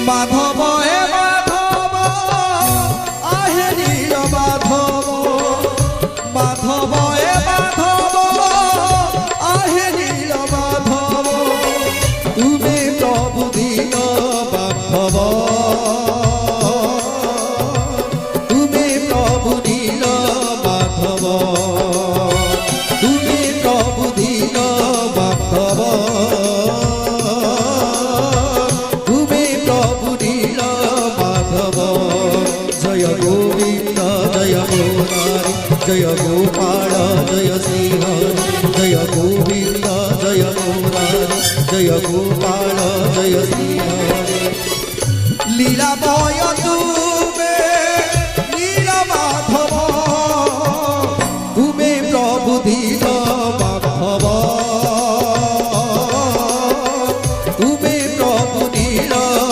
মাধব হে মাধব আহে নীল মাধব মাধব হে মাধব আহে নীল মাধব তুমি প্রভু দীন বান্ধব তুমি প্রভু নীল মাধব তুমি প্রভু দীন বান্ধব তুমি প্রভু নীল মাধব জয় গোবিন্দ জয় মুরারি জয় গোপাল জয় সিংহ জয় গোবিন্দ জয় মুরারি জয় গোপাল জয় সিংহ লীলাময়